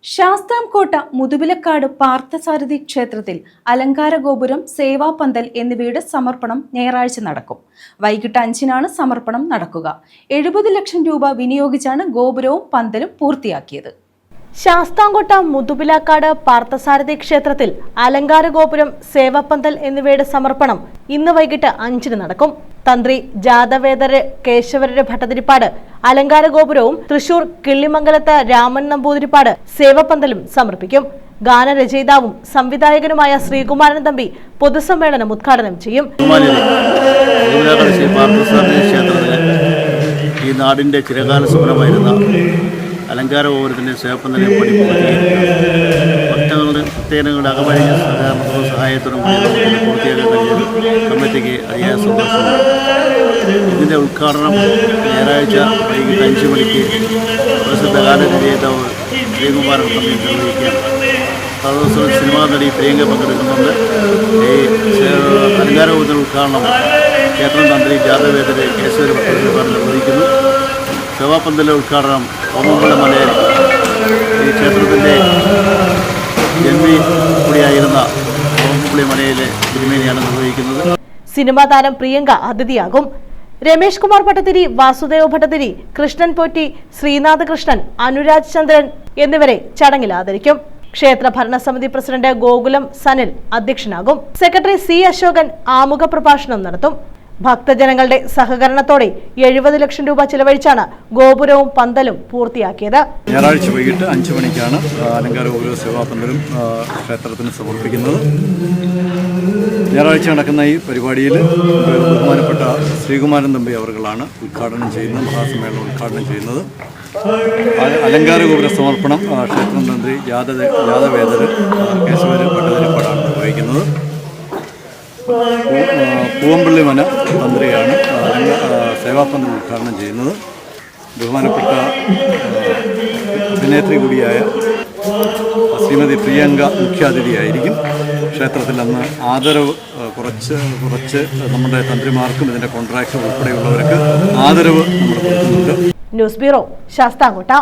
ശാസ്താംകോട്ട മുതുവിലക്കാട് പാർത്ഥസാരഥി ക്ഷേത്രത്തിൽ അലങ്കാര ഗോപുരം, സേവാപന്തൽ എന്നിവയുടെ സമർപ്പണം ഞായറാഴ്ച നടക്കും. വൈകിട്ട് 5-നാണ് സമർപ്പണം നടക്കുക. 70 ലക്ഷം രൂപ വിനിയോഗിച്ചാണ് ഗോപുരവും പന്തലും പൂർത്തിയാക്കിയത്. ശാസ്താംകോട്ട മുതുവിലക്കാട് പാർത്ഥസാരഥി ക്ഷേത്രത്തിൽ അലങ്കാര ഗോപുരം, സേവാപന്തൽ എന്നിവയുടെ സമർപ്പണം ഇന്ന് വൈകിട്ട് 5-ന് നടക്കും. തന്ത്രി ജാതവേദര് കേശവരര് ഭട്ടതിരിപ്പാട് അലങ്കാര ഗോപുരവും തൃശൂർ കിള്ളിമംഗലത്ത് രാമൻ നമ്പൂതിരിപ്പാട് സേവാപന്തലും സമർപ്പിക്കും. ഗാനരചയിതാവും സംവിധായകനുമായ ശ്രീകുമാരൻ തമ്പി പൊതുസമ്മേളനം ഉദ്ഘാടനം ചെയ്യും. ഈ നാടിന്റെ ചിരകാല സ്വപ്നമായിരുന്ന അലങ്കാര ഗോപുരത്തിൻ്റെ സേവപ്പന്തലിനെ പണി ഭക്തങ്ങളുടെ ഭക്തജനങ്ങളുടെ അകമഴിഞ്ഞ സഹകരണത്തോടും സഹായത്തോടും പൂർത്തിയാക്കാൻ കഴിഞ്ഞ കമ്മിറ്റിക്ക് അതിയായ സന്തോഷമുണ്ട്. ഇതിൻ്റെ ഉദ്ഘാടനം ഞായറാഴ്ച വൈകിട്ട് 5 മണിക്ക് പ്രസിദ്ധ ഗാനരചയിതാവ് ശ്രീകുമാരൻ തമ്പി നിർവഹിക്കുകയാണ്. അതോടൊപ്പം സിനിമാ നടി പ്രിയങ്ക പങ്കെടുക്കുന്നുണ്ട്. ഈ അലങ്കാര ഗോപുരത്തിൻ്റെ ഉദ്ഘാടനം ക്ഷേത്രം തന്ത്രി ജാതവേദര് കേശവര് ഭട്ടതിരിപ്പാട് നിർവഹിക്കുന്നു. സേവാപന്തലിലെ ഉദ്ഘാടനം ഓമമ്പലമലയിൽ ഈ ക്ഷേത്രത്തിൻ്റെ ജന്മി കൂടിയായിരുന്ന ഓമമ്പലമലയിലെ തിരുമേനിയാണ് നിർവഹിക്കുന്നത്. സിനിമാ താരം പ്രിയങ്ക അതിഥിയാകും. രമേഷ് കുമാർ ഭട്ടതിരി, വാസുദേവ ഭട്ടതിരി, കൃഷ്ണൻ പോറ്റി, ശ്രീനാഥ് കൃഷ്ണൻ, അനുരാജ് ചന്ദ്രൻ എന്നിവരെ ചടങ്ങിൽ ആദരിക്കും. ക്ഷേത്ര ഭരണസമിതി പ്രസിഡന്റ് ഗോകുലം സനിൽ അധ്യക്ഷനാകും. സെക്രട്ടറി സി അശോകൻ ആമുഖ പ്രഭാഷണം നടത്തും. ഭക്തജനങ്ങളുടെ സഹകരണത്തോടെ 70 ലക്ഷം രൂപ ചിലവഴിച്ചാണ് ഗോപുരവും പന്തലും പൂർത്തിയാക്കിയത്. ഞായറാഴ്ച വൈകിട്ട് 5 മണിക്കാണ് അലങ്കാര ഗോപുരവും സേവാപന്തലും ക്ഷേത്രത്തിന് സമർപ്പിക്കുന്നത്. ഞായറാഴ്ച നടക്കുന്ന ഈ പരിപാടിയിൽ ബഹുമാനപ്പെട്ട ശ്രീകുമാരൻ തമ്പി അവർകളാണ് ഉദ്ഘാടനം ചെയ്യുന്നത്, മഹാസമ്മേളനം ഉദ്ഘാടനം ചെയ്യുന്നത്. അലങ്കാര ഗോപുര സമർപ്പണം ക്ഷേത്രം തന്ത്രി ജാതവേദര് കേശവര് ഭട്ടതിരിപ്പാടാണ് നിർവഹിക്കുന്നത്. പൂവമ്പള്ളി മന തന്ത്രിയാണ് സേവാപന്തൽ ഉദ്ഘാടനം ചെയ്യുന്നത്. ബഹുമാനപ്പെട്ട അഭിനേത്രി കൂടിയായ ശ്രീമതി പ്രിയങ്ക മുഖ്യാതിഥിയായിരിക്കും. ക്ഷേത്രത്തിൽ അന്ന് ആദരവ് കുറച്ച് നമ്മുടെ തന്ത്രിമാർക്കും ഇതിൻ്റെ കോൺട്രാക്ടർ ഉൾപ്പെടെയുള്ളവർക്ക് ആദരവ് നമ്മൾ കൊടുക്കുന്നുണ്ട്. News bureau, Sasthamkotta.